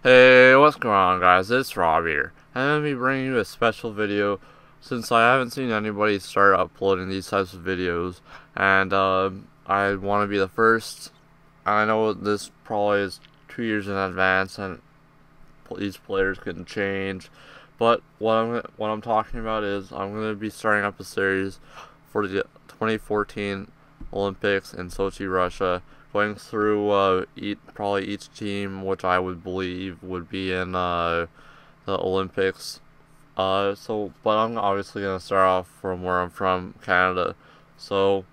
Hey, what's going on, guys? It's Robbie here. I'm going to be bringing you a special video since I haven't seen anybody start uploading these types of videos, and I want to be the first. I know this probably is 2 years in advance, and these players can change, but what I'm talking about is I'm going to be starting up a series for the 2014 Olympics in Sochi, Russia, going through probably each team which I would believe would be in the Olympics. But I'm obviously gonna start off from where I'm from, Canada. So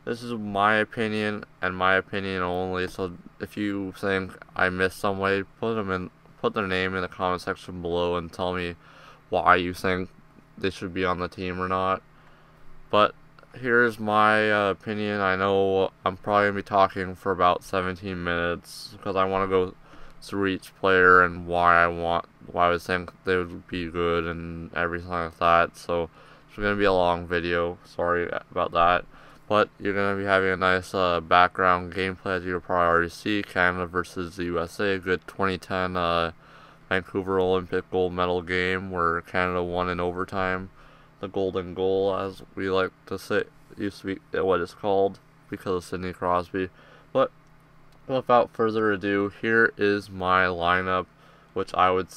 this is my opinion and my opinion only. So if you think I missed somebody, put their name in the comment section below and tell me why you think they should be on the team or not. But here's my opinion. I know I'm probably going to be talking for about 17 minutes because I want to go through each player and why I think they would be good and everything like that. So it's going to be a long video. Sorry about that. But you're going to be having a nice background gameplay, as you probably already see. Canada versus the USA. A good 2010 Vancouver Olympic gold medal game where Canada won in overtime. The golden goal, as we like to say, used to be what it's called because of Sidney Crosby. But without further ado, here is my lineup, which I would,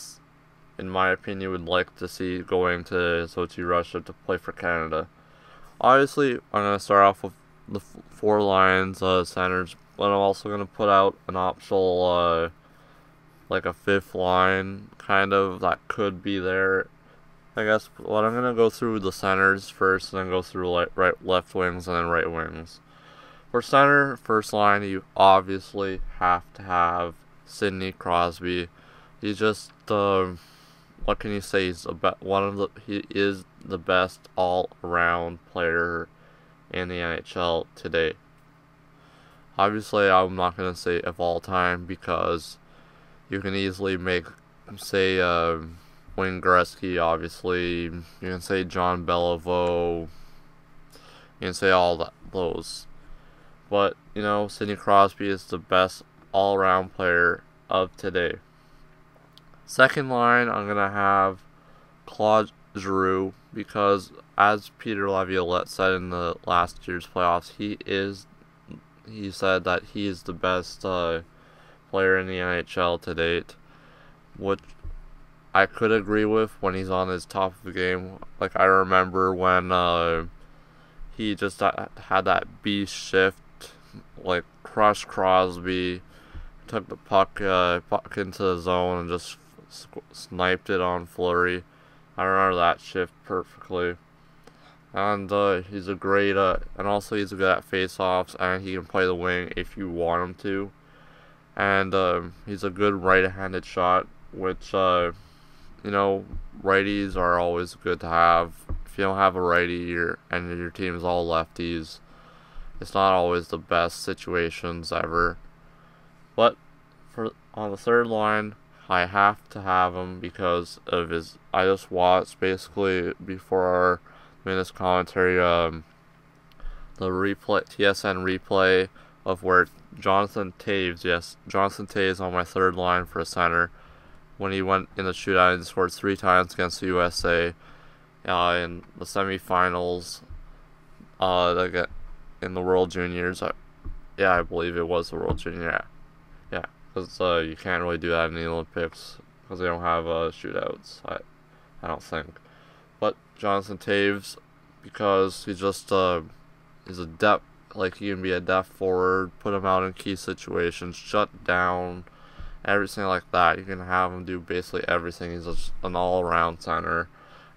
in my opinion, would like to see going to Sochi, Russia to play for Canada. Obviously, I'm going to start off with the four lines, centers, but I'm also going to put out an optional, like a fifth line, kind of, that could be there. I guess what I'm gonna go through the centers first, and then go through left wings and then right wings. For center, first line, you obviously have to have Sidney Crosby. He's just what can you say? He is the best all-around player in the NHL today. Obviously, I'm not gonna say of all time because you can easily say Wayne Gretzky, obviously. You can say John Beliveau. You can say those. But, you know, Sidney Crosby is the best all-around player of today. Second line, I'm going to have Claude Giroux, because as Peter Laviolette said in the last year's playoffs, he said that he is the best player in the NHL to date, which I could agree with when he's on his top of the game. Like, I remember when he just had that beast shift, like crushed Crosby, took the puck into the zone and just sniped it on Fleury. I remember that shift perfectly. And he's a great, and also he's good at face-offs, and he can play the wing if you want him to. And he's a good right-handed shot, which you know, righties are always good to have. If you don't have a righty and your team's all lefties, it's not always the best situations ever. But on the third line, I have to have him because of I just watched basically before this commentary the TSN replay of where Jonathan Toews on my third line for a center, when he went in the shootout and scored 3 times against the USA in the semifinals in the World Juniors. I believe it was the World Junior. Yeah, because you can't really do that in the Olympics because they don't have shootouts, I don't think. But Jonathan Toews, because he's just he's a depth, like he can be a depth forward, put him out in key situations, shut down, everything like that. You can have him do basically everything. He's just an all-around center.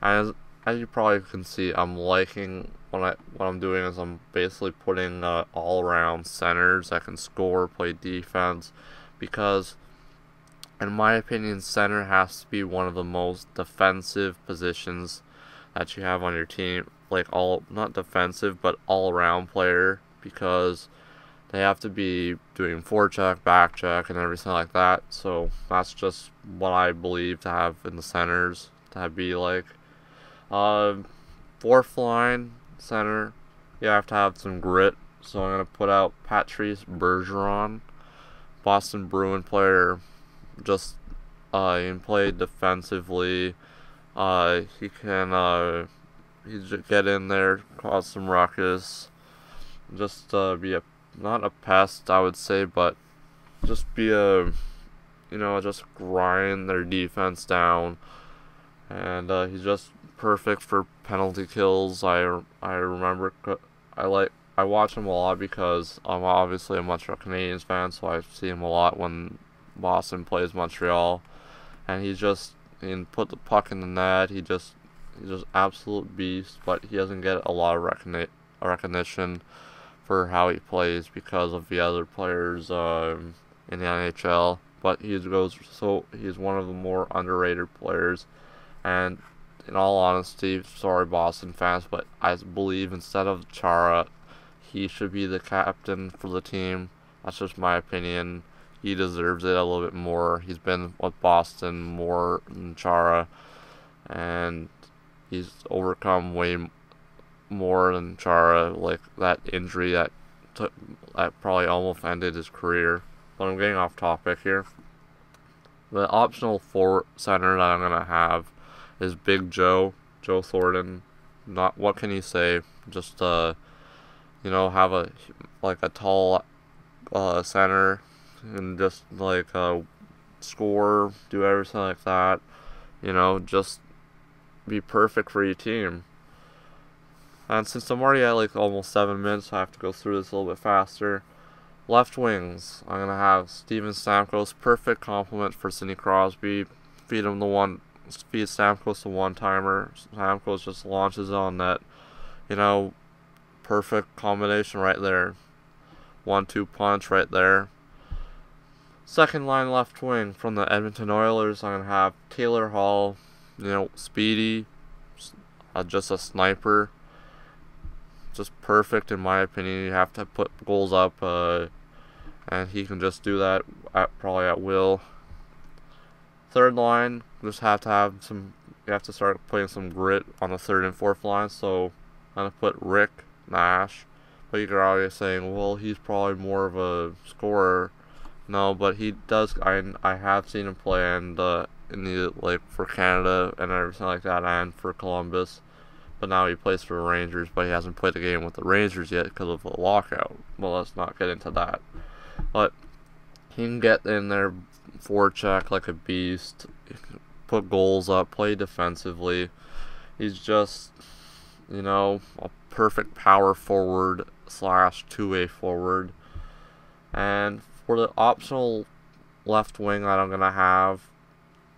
And as you probably can see, I'm liking what I'm doing is I'm basically putting all-around centers that can score, play defense, because in my opinion, center has to be one of the most defensive positions that you have on your team. Like, not defensive, but all-around player, because they have to be doing forecheck, back check, and everything like that. So that's just what I believe to have in the centers. To be like fourth line center, you have to have some grit. So I'm gonna put out Patrice Bergeron, Boston Bruin player. Just he can play defensively. He can he just get in there, cause some ruckus, just be not a pest, I would say, but just be just grind their defense down. And he's just perfect for penalty kills. I remember I watch him a lot because I'm obviously a Montreal Canadiens fan, so I see him a lot when Boston plays Montreal, and he can put the puck in the net. He's just absolute beast, but he doesn't get a lot of recognition for how he plays because of the other players in the NHL. But he's one of the more underrated players. And in all honesty, sorry Boston fans, but I believe instead of Chara, he should be the captain for the team. That's just my opinion. He deserves it a little bit more. He's been with Boston more than Chara, and he's overcome way more than Chara. Like that injury that probably almost ended his career. But I'm getting off topic here. The optional forward center that I'm gonna have is Big Joe Thornton. Not what can you say? Just have a tall center and just score, do everything like that. Just be perfect for your team. And since I'm already at almost 7 minutes, I have to go through this a little bit faster. Left wings, I'm gonna have Steven Stamkos, perfect complement for Sidney Crosby. Feed Stamkos the one-timer. Stamkos just launches it on net. Perfect combination right there. 1-2 punch right there. Second line left wing from the Edmonton Oilers, I'm gonna have Taylor Hall. Speedy, just a sniper. Just perfect in my opinion. You have to put goals up, and he can just do that probably at will. Third line, you have to start putting some grit on the third and fourth line. So I'm gonna put Rick Nash, but you're already saying, well, he's probably more of a scorer. No, but he does. I have seen him play, and for Canada and everything like that, and for Columbus. But now he plays for the Rangers, but he hasn't played a game with the Rangers yet because of the lockout. Well, let's not get into that. But he can get in there, forecheck like a beast, put goals up, play defensively. He's just, a perfect power forward / two-way forward. And for the optional left wing that I'm going to have,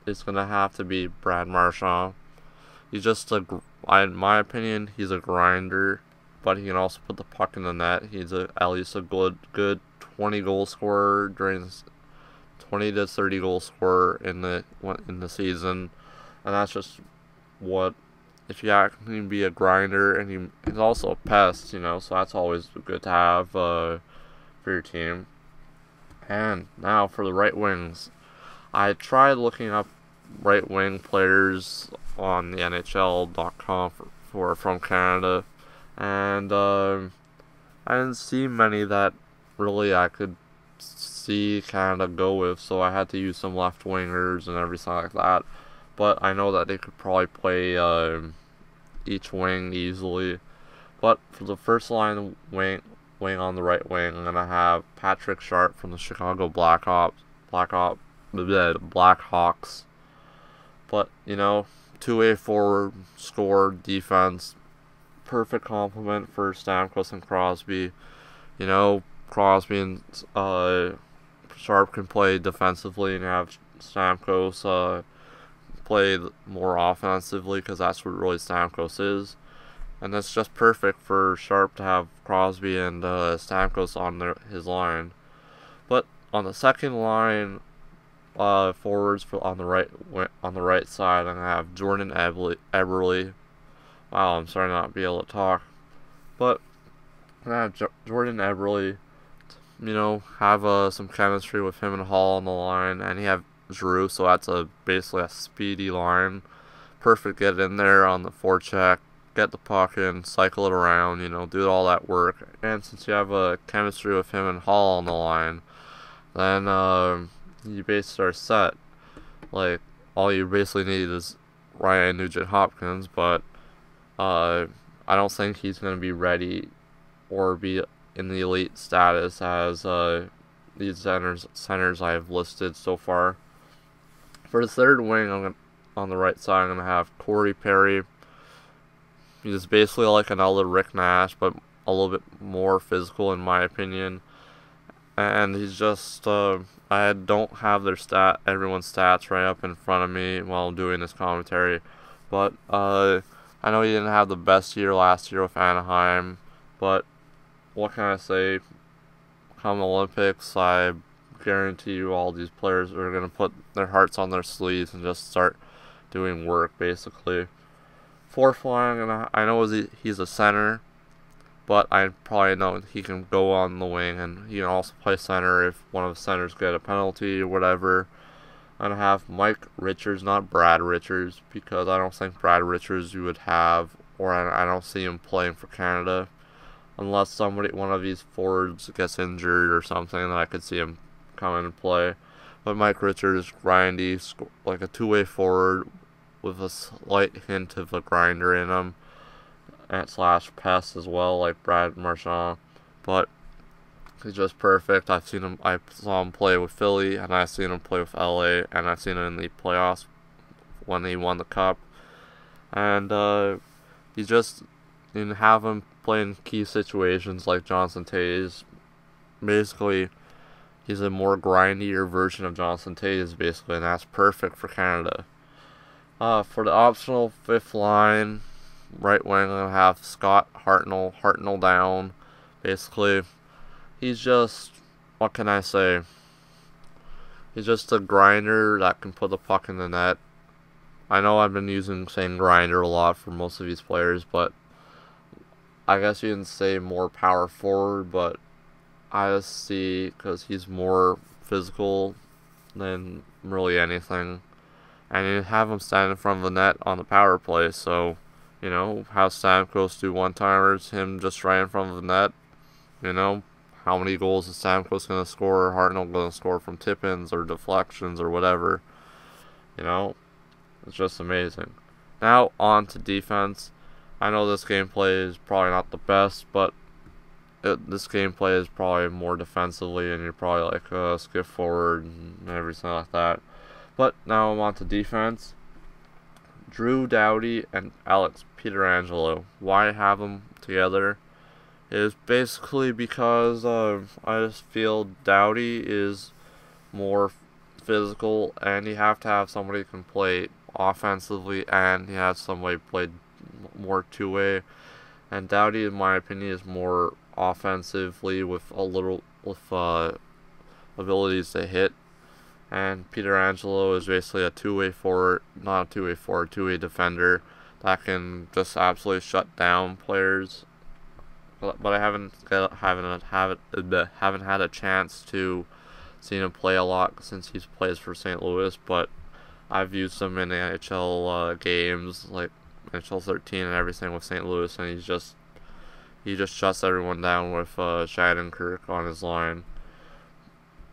it's going to have to be Brad Marchand. He's just in my opinion, he's a grinder, but he can also put the puck in the net. He's at least a good 20 goal scorer 20 to 30 goal scorer in the season, and that's just what. If you can be a grinder, and he's also a pest, so that's always good to have for your team. And now for the right wings, I tried looking up right wing players on the NHL.com from Canada, and I didn't see many that really I could see Canada go with, so I had to use some left wingers and everything like that. But I know that they could probably play each wing easily. But for the first line wing on the right wing, I'm gonna have Patrick Sharp from the Chicago Blackhawks. But two-way forward, score, defense, perfect complement for Stamkos and Crosby. Crosby and Sharp can play defensively, and have Stamkos play more offensively, because that's what really Stamkos is. And that's just perfect for Sharp to have Crosby and Stamkos on his line. But on the second line, forwards on the right side, I'm gonna have Jordan Eberle. Wow, I'm sorry to not be able to talk, but I'm gonna have Jordan Eberle. Have some chemistry with him and Hall on the line, and you have Giroux, so that's basically a speedy line. Perfect, get in there on the forecheck, get the puck in, cycle it around, do all that work. And since you have a chemistry with him and Hall on the line, then you basically are set. Like, all you basically need is Ryan Nugent-Hopkins, but I don't think he's going to be ready or be in the elite status as these centers I've listed so far. For the third wing, on the right side, I'm going to have Corey Perry. He's basically like another Rick Nash, but a little bit more physical in my opinion. And he's just, I don't have everyone's stats right up in front of me while doing this commentary. But, I know he didn't have the best year last year with Anaheim, but what can I say? Come Olympics, I guarantee you all these players are going to put their hearts on their sleeves and just start doing work, basically. Fourth line, I know he's a center, but I probably know he can go on the wing, and he can also play center if one of the centers get a penalty or whatever. I'm going to have Mike Richards, not Brad Richards, because I don't think Brad Richards you would have, or I don't see him playing for Canada, unless one of these forwards gets injured or something, then I could see him come in and play. But Mike Richards, grindy, like a two-way forward with a slight hint of a grinder in him, and / pass as well, like Brad Marchand. But he's just perfect. I saw him play with Philly, and I've seen him play with LA, and I've seen him in the playoffs when he won the cup. And you can have him play in key situations like Jonathan Toews. Basically, he's a more grindier version of Jonathan Toews, basically, and that's perfect for Canada. For the optional fifth line, right wing, I'm going to have Scott Hartnell down. Basically, he's just, what can I say? He's just a grinder that can put the puck in the net. I know I've been saying grinder a lot for most of these players, but I guess you can say more power forward, but I just see, because he's more physical than really anything. And you have him stand in front of the net on the power play, so, have Stamkos do one-timers, him just right in front of the net. How many goals is Stamkos going to score, or Hartnell going to score from tip-ins or deflections or whatever. It's just amazing. Now, on to defense. I know this gameplay is probably not the best, but this gameplay is probably more defensively, and you're probably like skip forward and everything like that. But now I'm on to defense. Drew Doughty and Alex Pietrangelo. Why have them together? Is basically because I just feel Doughty is more physical, and you have to have somebody who can play offensively, and he has somebody play more two-way. And Doughty, in my opinion, is more offensively with abilities to hit. And Pietrangelo is basically a two-way forward, not a two-way forward, two-way defender that can just absolutely shut down players. But I haven't had a chance to see him play a lot since he plays for St. Louis. But I've used him in NHL games like NHL 13 and everything with St. Louis, and he just shuts everyone down with Shattenkirk on his line.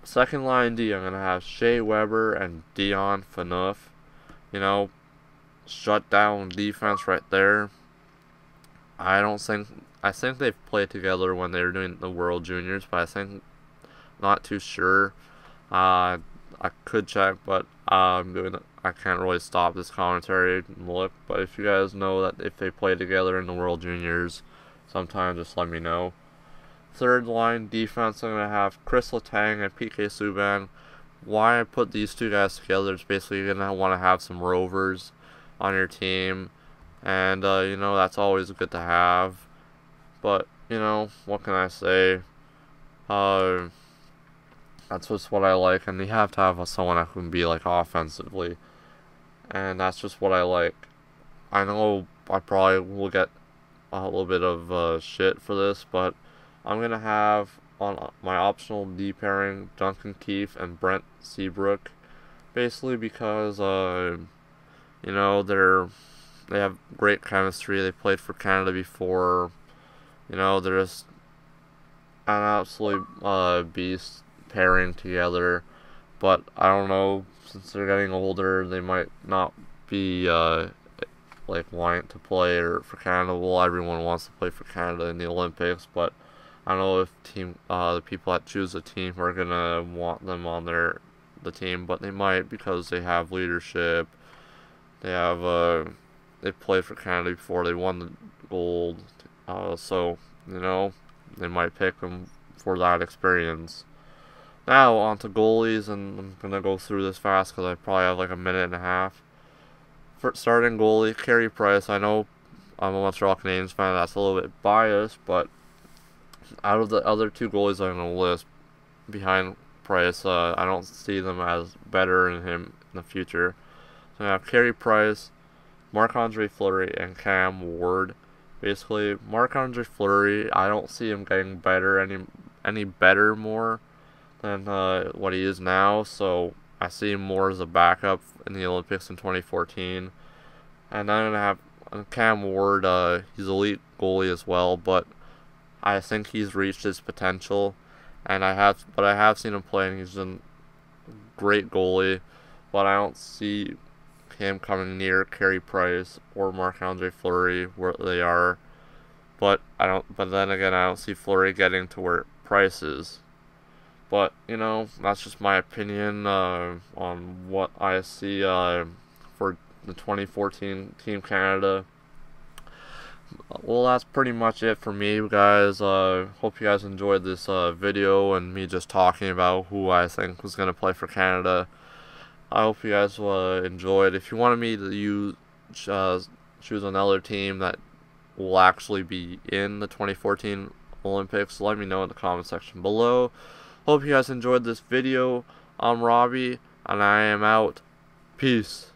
Second line D, I'm going to have Shea Weber and Dion Phaneuf. Shut down defense right there. I think they've played together when they were doing the World Juniors, but I think, not too sure. I could check, but I can't really stop this commentary and look. But if you guys know that if they play together in the World Juniors, sometime just let me know. Third line defense, I'm going to have Chris Letang and PK Subban. Why I put these two guys together is basically you're going to want to have some rovers on your team. And, that's always good to have. But, what can I say? That's just what I like. And you have to have someone that can be, offensively. And that's just what I like. I know I probably will get a little bit of shit for this, but I'm going to have on my optional D pairing Duncan Keith and Brent Seabrook, basically because they have great chemistry. They played for Canada before. They're just an absolute beast pairing together. But I don't know, since they're getting older, they might not be like wanting to play for Canada. Well, everyone wants to play for Canada in the Olympics, but I don't know if the people that choose the team are gonna want them on the team, but they might because they have leadership. They played for Canada before, they won the gold, so they might pick them for that experience. Now on to goalies, and I'm gonna go through this fast because I probably have like a minute and a half. For starting goalie, Carey Price. I know I'm a Montreal Canadiens fan, that's a little bit biased, but out of the other two goalies I'm gonna list behind Price, I don't see them as better than him in the future. So I have Carey Price, Marc-Andre Fleury, and Cam Ward. Basically, Marc-Andre Fleury, I don't see him getting better any better more than what he is now, so I see him more as a backup in the Olympics in 2014. And then I have Cam Ward. He's an elite goalie as well, but I think he's reached his potential. And I have seen him play, and he's a great goalie, but I don't see him coming near Carey Price or Marc-Andre Fleury where they are. But then again, I don't see Fleury getting to where Price is. But that's just my opinion on what I see for the 2014 Team Canada. Well, that's pretty much it for me, guys. Hope you guys enjoyed this video and me just talking about who I think was going to play for Canada. I hope you guys enjoyed. If you wanted me to choose another team that will actually be in the 2014 Olympics, let me know in the comment section below. Hope you guys enjoyed this video. I'm Robbie, and I am out. Peace.